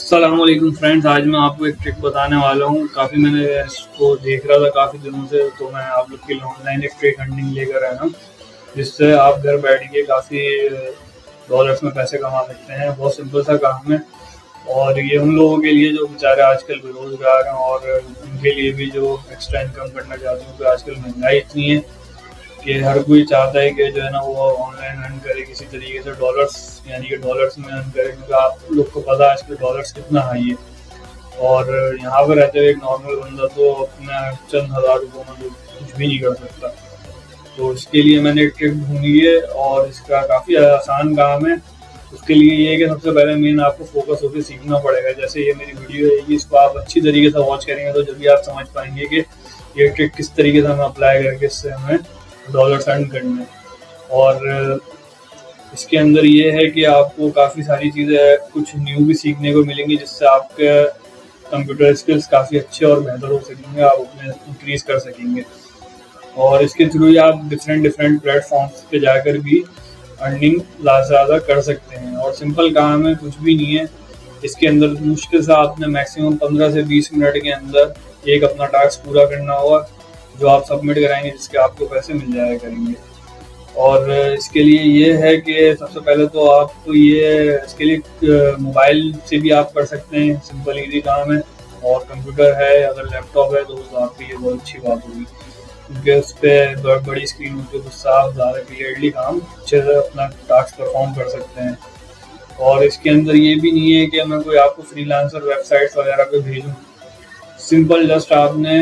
अस्सलाम वालेकुम फ्रेंड्स, आज मैं आपको एक ट्रिक बताने वाला हूँ। काफ़ी मैंने इसको देख रहा था काफ़ी दिनों से, तो मैं आप लोग के लिए ऑनलाइन एक ट्रिक हंटिंग लेकर आया हूँ, जिससे आप घर बैठ के काफ़ी डॉलर्स में पैसे कमा सकते हैं। बहुत सिंपल सा काम है और ये उन लोगों के लिए जो बेचारे आजकल बेरोजगार हैं और उनके लिए भी जो एक्स्ट्रा इनकम करना चाहते हैं, क्योंकि आजकल महंगाई इतनी है कि हर कोई चाहता है कि जो है ना वो ऑनलाइन अर्न करे किसी तरीके से, डॉलर्स यानी कि डॉलर्स में अर्न करे, क्योंकि आप लोग को पता है आजकल डॉलर्स कितना हाई है। और यहाँ पर रहते हुए एक नॉर्मल बंदा तो अपना चंद हज़ार रुपये में कुछ भी नहीं कर सकता। तो इसके लिए मैंने एक ट्रिक ढूंढी है और इसका काफ़ी आसान काम है। उसके लिए ये है कि सबसे पहले मेन आपको फोकस होकर सीखना पड़ेगा। जैसे ये मेरी वीडियो है, इसको आप अच्छी तरीके से वॉच करेंगे तो जब भी आप समझ पाएंगे कि ये ट्रिक किस तरीके से हमें अप्लाई करके इससे हमें डॉलर्स अर्न करने हैं। और इसके अंदर ये है कि आपको काफ़ी सारी चीज़ें कुछ न्यू भी सीखने को मिलेंगी, जिससे आपके कंप्यूटर स्किल्स काफ़ी अच्छे और बेहतर हो सकेंगे, आप अपने इंक्रीज कर सकेंगे। और इसके थ्रू ही आप डिफरेंट प्लेटफॉर्म्स पे जाकर भी अर्निंग ज़्यादा कर सकते हैं। और सिंपल काम है, कुछ भी नहीं है इसके अंदर। मुश्किल से आपने मैक्सिमम 15 से 20 मिनट के अंदर एक अपना टास्क पूरा करना होगा, जो आप सबमिट कराएंगे, जिसके आपको पैसे मिल जाया करेंगे। और इसके लिए ये है कि सबसे पहले तो आपको ये इसके लिए मोबाइल से भी आप कर सकते हैं, सिंपल इजी काम है। और कंप्यूटर है, अगर लैपटॉप है तो आपकी ये बहुत अच्छी बात होगी, क्योंकि उस पर बड़ी स्क्रीन होती है, तो उससे आप ज़्यादा क्लियरली काम अच्छे से अपना टास्क परफॉर्म कर सकते हैं। और इसके अंदर ये भी नहीं है कि मैं कोई आपको फ्रीलांसर वेबसाइट्स वगैरह पे भेजूँ। सिंपल जस्ट आपने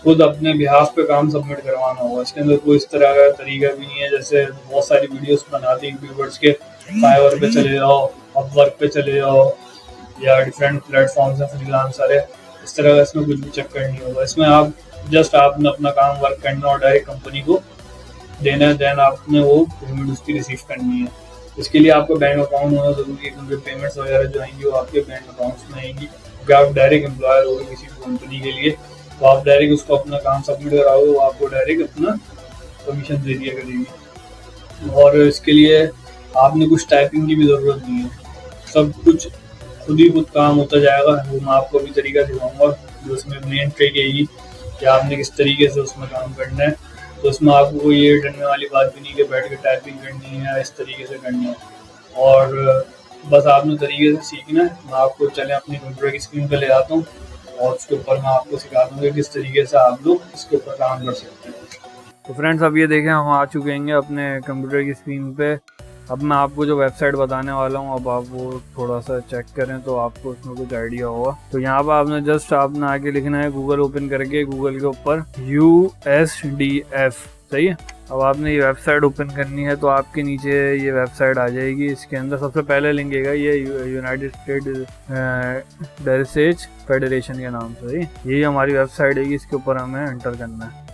खुद अपने बिहाफ पे काम सबमिट करवाना होगा। इसके अंदर कोई इस तरह का तरीका भी नहीं है, जैसे बहुत सारी वीडियोस बनाती हैं यूट्यूबर्स के, फाइवर पे चले जाओ, अपवर्क पे चले जाओ, या डिफरेंट प्लेटफॉर्म्स है, फ्रीलांसर है। इस तरह का इसमें कुछ भी चक्कर नहीं होगा। इसमें आप जस्ट आपने अपना काम वर्क करना और डायरेक्ट कंपनी को देना है, देन आपने वो पेमेंट उसकी रिसीव करनी है। इसके लिए आपका बैंक अकाउंट होना जरूरी है, क्योंकि पेमेंट्स वगैरह जो आएंगी वो आपके बैंक अकाउंट्स में आएंगी, क्योंकि आप डायरेक्ट एम्प्लॉयर हो किसी कंपनी के लिए, तो आप डायरेक्ट उसको अपना काम सबमिट कराओगे, वो आपको डायरेक्ट अपना कमीशन दे दिया करेगी। और इसके लिए आपने कुछ टाइपिंग की भी ज़रूरत नहीं है, सब कुछ खुद काम होता जाएगा। वो मैं आपको अभी तरीका सिखाऊंगा, जो उसमें मेन ट्रिक यही कि आपने किस तरीके से उसमें काम करना है। तो उसमें आपको ये डरने वाली बात भी नहीं कि बैठ के टाइपिंग करनी है, इस तरीके से करनी है। और बस आपने तरीके से सीखना है। मैं आपको चले अपनी कंप्यूटर की स्क्रीन पर ले आता हूँ और उसके ऊपर मैं आपको सिखा दूँगा किस तरीके से आप लोग इसके ऊपर काम कर सकते हैं। तो फ्रेंड्स, अब ये देखें, हम आ चुके हैं अपने कंप्यूटर की स्क्रीन पे। अब मैं आपको जो वेबसाइट बताने वाला हूँ, अब आप वो थोड़ा सा चेक करें तो आपको उसमें कुछ आइडिया होगा। तो यहाँ पर आपने आगे लिखना है, गूगल ओपन करके गूगल के ऊपर USDF, सही है। अब आपने ये वेबसाइट ओपन करनी है, तो आपके नीचे ये वेबसाइट आ जाएगी। इसके अंदर सबसे पहले लिंक है ये यूनाइटेड स्टेट रिसर्च फेडरेशन के नाम से, यही हमारी वेबसाइट है, इसके ऊपर हमें एंटर करना है।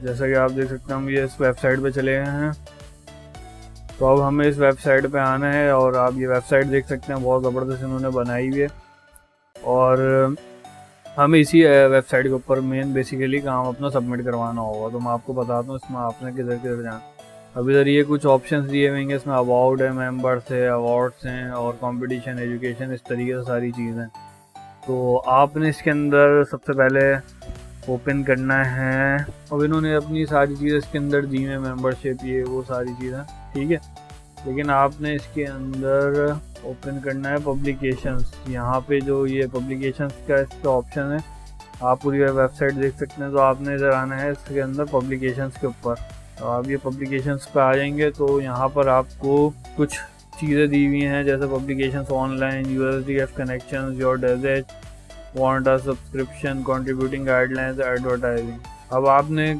जैसा कि आप देख सकते हैं, हम ये इस वेबसाइट पे चले गए हैं। तो अब हमें इस वेबसाइट पे आना है और आप ये वेबसाइट देख सकते हैं, बहुत ज़बरदस्त इन्होंने बनाई हुई है। और हमें इसी वेबसाइट के ऊपर मेन बेसिकली काम अपना सबमिट करवाना होगा। तो मैं आपको बताता हूँ इसमें आपने किधर किधर जाना। अब इधर ये कुछ ऑप्शंस दिए हुए हैं, इसमें अबाउट है, मेंबर्स है, अवार्ड्स हैं और कंपटीशन, एजुकेशन, इस तरीके से सारी चीज़ें। तो आपने इसके अंदर सबसे पहले ओपन करना है। अब इन्होंने अपनी सारी चीज़ें इसके अंदर दी हैं, मेंबरशिप, ये वो सारी चीज़ें, ठीक है। लेकिन आपने इसके अंदर ओपन करना है पब्लिकेशंस। यहाँ पे जो ये पब्लिकेशंस का इसका ऑप्शन है, आप पूरी वेबसाइट देख सकते हैं। तो आपने इधर आना है इसके अंदर पब्लिकेशंस के ऊपर। तो आप ये पब्लिकेशंस पे आ जाएंगे, तो यहाँ पर आपको कुछ चीज़ें दी हुई हैं, जैसे publications online, USDF connection, your desert, want a subscription, contributing guidelines, advertising. अब आपने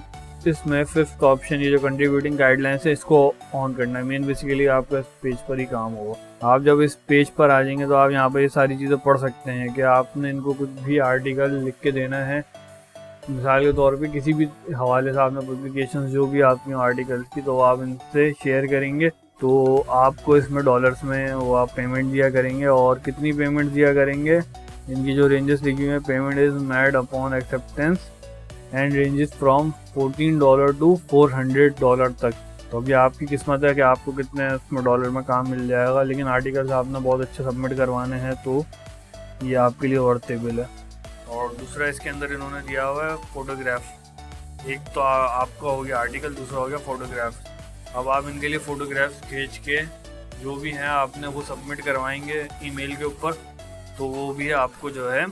इसमें फिफ्थ ऑप्शन, ये जो कंट्रीब्यूटिंग गाइडलाइंस है, इसको ऑन करना है। मेन बेसिकली आपका इस पेज पर ही काम होगा। आप जब इस पेज पर आ जाएंगे तो आप यहाँ पर ये सारी चीज़ें पढ़ सकते हैं कि आपने इनको कुछ भी आर्टिकल लिख के देना है। मिसाल के तौर पे किसी भी हवाले से आपने पब्लिकेशन जो भी आपकी आर्टिकल्स की, तो आप इनसे शेयर करेंगे तो आपको इसमें डॉलर्स में वो आप पेमेंट दिया करेंगे। और कितनी पेमेंट दिया करेंगे, इनकी जो रेंजेस लिखी हुई है, payment is made upon acceptance and ranges from $14 to $400 तक। तो अभी आपकी किस्मत है कि आपको कितने इसमें डॉलर में काम मिल जाएगा। लेकिन आर्टिकल्स आपने बहुत अच्छे सबमिट करवाने हैं, तो ये आपके लिए वर्थेबल है। और दूसरा इसके अंदर इन्होंने दिया हुआ है फोटोग्राफ। एक तो आपका हो गया आर्टिकल, दूसरा हो गया फोटोग्राफ। अब आप इनके लिए फ़ोटोग्राफ्स खींच के जो भी हैं आपने वो सबमिट करवाएंगे ईमेल के ऊपर, तो वो भी आपको जो है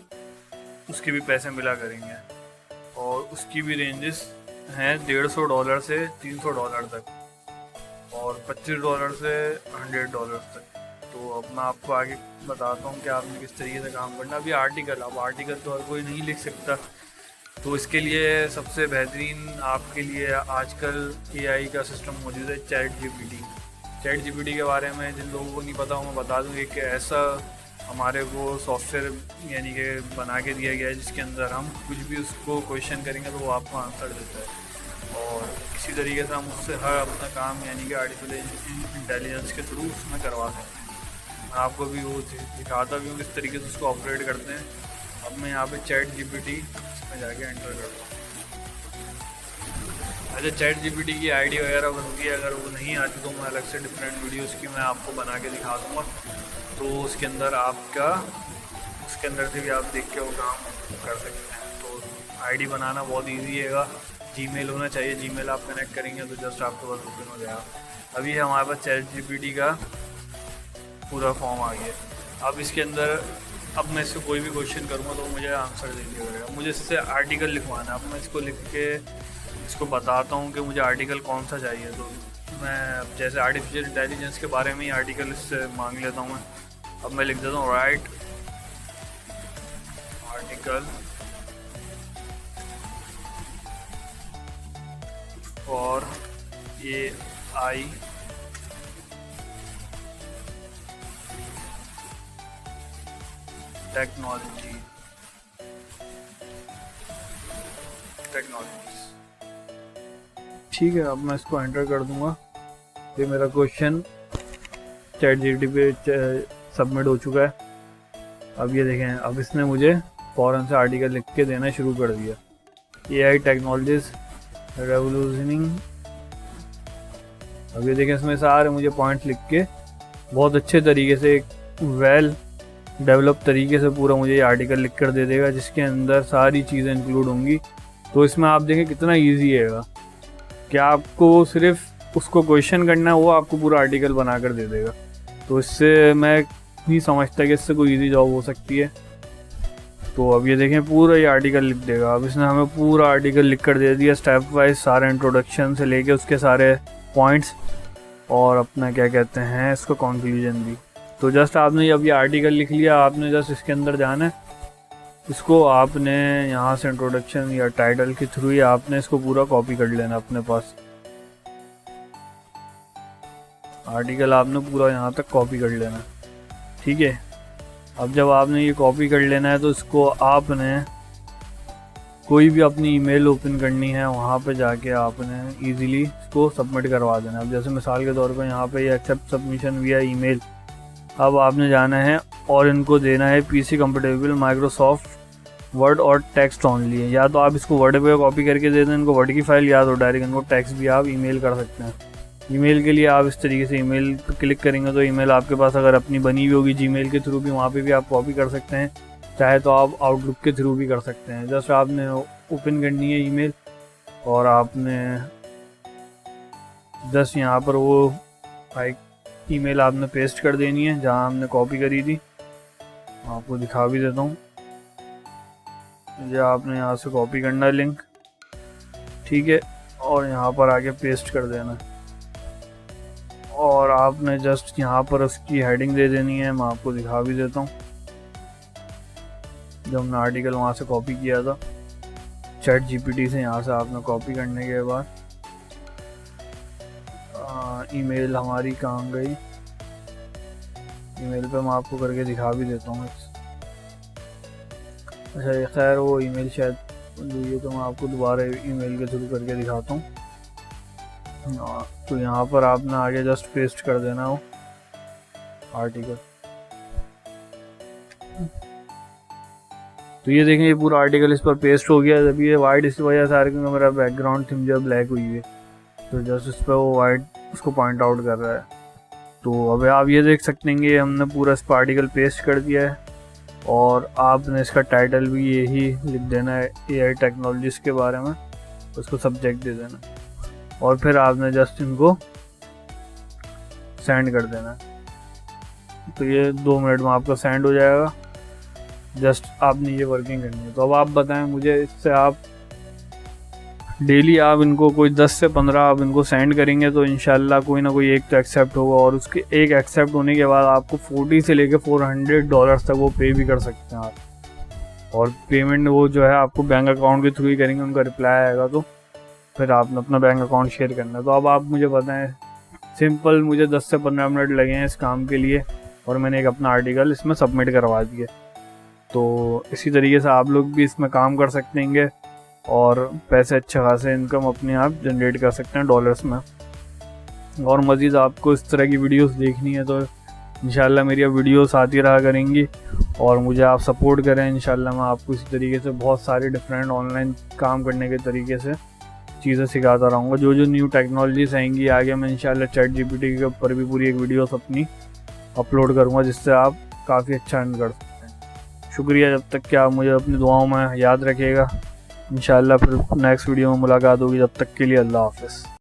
उसके भी पैसे मिला करेंगे। और उसकी भी रेंजेस हैं $150 से $300 तक, और $25 से $100 तक। तो अब मैं आपको आगे बताता हूँ कि आपने किस तरीके से काम करना। अभी आर्टिकल, अब आर्टिकल तो हर कोई नहीं लिख सकता, तो इसके लिए सबसे बेहतरीन आपके लिए आजकल AI का सिस्टम मौजूद है, चैट जीपीटी के बारे में जिन लोगों को नहीं पता हो मैं बता दूँ कि ऐसा हमारे को सॉफ्टवेयर यानी कि बना के दिया गया है जिसके अंदर हम कुछ भी उसको क्वेश्चन करेंगे तो वो आपको आंसर देता है। और इसी तरीके से हम उससे हर अपना काम यानी कि आर्टिफिशियल इंटेलिजेंस के थ्रू उसमें करवा सकते हैं। मैं आपको भी वो दिखाता भी हूँ किस तरीके से उसको ऑपरेट करते हैं। अब मैं यहाँ पे चैट जीपीटी इसमें जाके एंटर करता हूँ। अच्छा, चैट जीपीटी की आईडी वगैरह बनती है, अगर वो नहीं आती तो मैं अलग से डिफरेंट वीडियोस की मैं आपको बना के दिखा दूँगा। तो उसके अंदर आपका उसके अंदर से भी आप देख के वो काम कर सकते हैं। तो आईडी बनाना बहुत ईजी है। जीमेल होना चाहिए, जीमेल आप कनेक्ट करेंगे तो जस्ट आपके पास ओपन हो जाएगा। अभी हमारे पास चैट जीपीटी का पूरा फॉर्म आ गया। अब इसके अंदर अब मैं इससे कोई भी क्वेश्चन करूँगा तो मुझे आंसर दे दिया करेगा। मुझे इससे आर्टिकल लिखवाना है। अब मैं इसको लिख के इसको बताता हूँ कि मुझे आर्टिकल कौन सा चाहिए। तो मैं जैसे आर्टिफिशियल इंटेलिजेंस के बारे में ही आर्टिकल इससे मांग लेता हूँ मैं। अब मैं लिख देता हूँ right article for AI technologies. ठीक है, अब मैं इसको एंटर कर दूंगा। ये मेरा क्वेश्चन चैट जीपीटी पे सबमिट हो चुका है। अब ये देखें, अब इसने मुझे फ़ौरन से आर्टिकल लिख के देना शुरू कर दिया। AI technologies revolutionising. अब ये देखें, इसमें सारे मुझे पॉइंट्स लिख के बहुत अच्छे तरीके से एक वेल डेवलप तरीके से पूरा मुझे ये आर्टिकल लिख कर दे देगा, जिसके अंदर सारी चीज़ें इंक्लूड होंगी। तो इसमें आप देखें कितना ईजी है कि आपको सिर्फ उसको क्वेश्चन करना है, वो आपको पूरा आर्टिकल बना कर दे देगा। तो इससे मैं नहीं समझता कि इससे कोई ईजी जॉब हो सकती है। तो अब ये देखें, पूरा ये आर्टिकल लिख देगा। अब इसने हमें पूरा आर्टिकल लिख कर दे दिया, स्टेप वाइज, सारे इंट्रोडक्शन से लेके उसके सारे पॉइंट्स और अपना क्या कहते हैं इसको कंक्लूजन भी। तो जस्ट आपने अब ये आर्टिकल लिख लिया, आपने जस्ट इसके अंदर जाना है। इसको आपने यहाँ से इंट्रोडक्शन या टाइटल के थ्रू ही आपने इसको पूरा कॉपी कर लेना अपने पास। आर्टिकल आपने पूरा यहाँ तक कॉपी कर लेना, ठीक है। अब जब आपने ये कॉपी कर लेना है तो इसको आपने कोई भी अपनी ईमेल ओपन करनी है, वहाँ पे जाके आपने इजीली इसको सबमिट करवा देना। अब जैसे मिसाल के तौर पे यहाँ पे ये एक्सेप्ट सबमिशन विया ईमेल। अब आपने जाना है और इनको देना है PC कंफर्टेबल माइक्रोसॉफ्ट वर्ड और टेक्स्ट ओनली है। या तो आप इसको वर्ड पे कॉपी करके दे दें इनको वर्ड की फाइल, या तो डायरेक्ट इनको टेक्स्ट भी आप ईमेल कर सकते हैं। ईमेल के लिए आप इस तरीके से ईमेल पर क्लिक करेंगे तो ईमेल आपके पास अगर अपनी बनी हुई होगी जीमेल के थ्रू भी, वहाँ पे भी आप कॉपी कर सकते हैं। चाहे तो आप आउटलुक के थ्रू भी कर सकते हैं। जस्ट आपने ओपन करनी है ईमेल और आपने जस्ट यहाँ पर वो ईमेल आपने पेस्ट कर देनी है जहाँ हमने कॉपी करी थी। आपको दिखा भी देता हूँ। ये आपने यहाँ से कॉपी करना है लिंक, ठीक है, और यहाँ पर आके पेस्ट कर देना है। और आपने जस्ट यहाँ पर उसकी हेडिंग दे देनी है। मैं आपको दिखा भी देता हूँ। जब हमने आर्टिकल वहाँ से कॉपी किया था चैट जीपीटी से, यहाँ से आपने कॉपी करने के बाद ईमेल हमारी कहाँ गई, ईमेल पे मैं आपको करके दिखा भी देता हूँ। अच्छा, खैर वो ईमेल शायद ये तो मैं आपको दोबारा ईमेल के थ्रू करके दिखाता हूँ। तो यहाँ पर आपने आगे जस्ट पेस्ट कर देना हो आर्टिकल। तो ये देखें, ये पूरा आर्टिकल इस पर पेस्ट हो गया। जब ये वाइट इस वजह से आ रहा है क्योंकि मेरा बैकग्राउंड थीम जो ब्लैक हुई है, तो जस्ट इस पर वो वाइट उसको पॉइंट आउट कर रहा है। तो अब आप ये देख सकते हैं कि हमने पूरा इस पर आर्टिकल पेस्ट कर दिया है। और आपने इसका टाइटल भी यही लिख देना है, AI टेक्नोलॉजीज़ के बारे में, उसको सब्जेक्ट दे देना और फिर आपने जस्ट इनको सेंड कर देना है। तो ये 2 मिनट में आपका सेंड हो जाएगा। जस्ट आपने ये वर्किंग करनी है। तो अब आप बताएं मुझे, इससे आप डेली आप इनको कोई 10 से 15 आप इनको सेंड करेंगे तो इंशाल्लाह कोई ना कोई एक तो एक्सेप्ट होगा, और उसके एक एक्सेप्ट होने के बाद आपको 40 से लेकर $400 तक वो पे भी कर सकते हैं आप। और पेमेंट वो जो है आपको बैंक अकाउंट के थ्रू ही करेंगे, उनका रिप्लाई आएगा तो फिर आपने अपना बैंक अकाउंट शेयर करना है। तो अब आप मुझे बताएं, सिंपल मुझे 10 से 15 मिनट लगे हैं इस काम के लिए और मैंने एक अपना आर्टिकल इसमें सबमिट करवा दिया। तो इसी तरीके से आप लोग भी इसमें काम कर सकेंगे और पैसे अच्छे खासे इनकम अपने आप जनरेट कर सकते हैं डॉलर्स में। और मज़ीद आपको इस तरह की वीडियोस देखनी है तो इंशाल्लाह मेरी वीडियोस आती रहा करेंगी और मुझे आप सपोर्ट करें। इंशाल्लाह मैं आपको इसी तरीके से बहुत सारे डिफरेंट ऑनलाइन काम करने के तरीके से चीज़ें सिखाता रहूँगा। जो जो न्यू टेक्नोलॉजीज आएंगी आगे मैं इंशाल्लाह ChatGPT के ऊपर भी पूरी एक वीडियोस अपनी अपलोड करूँगा जिससे आप काफ़ी अच्छा अर्न कर सकते हैं। शुक्रिया, जब तक कि आप मुझे अपनी दुआओं में याद रखिएगा। इंशाल्लाह फिर नेक्स्ट वीडियो में मुलाकात होगी, जब तक के लिए अल्लाह हाफ़िज़।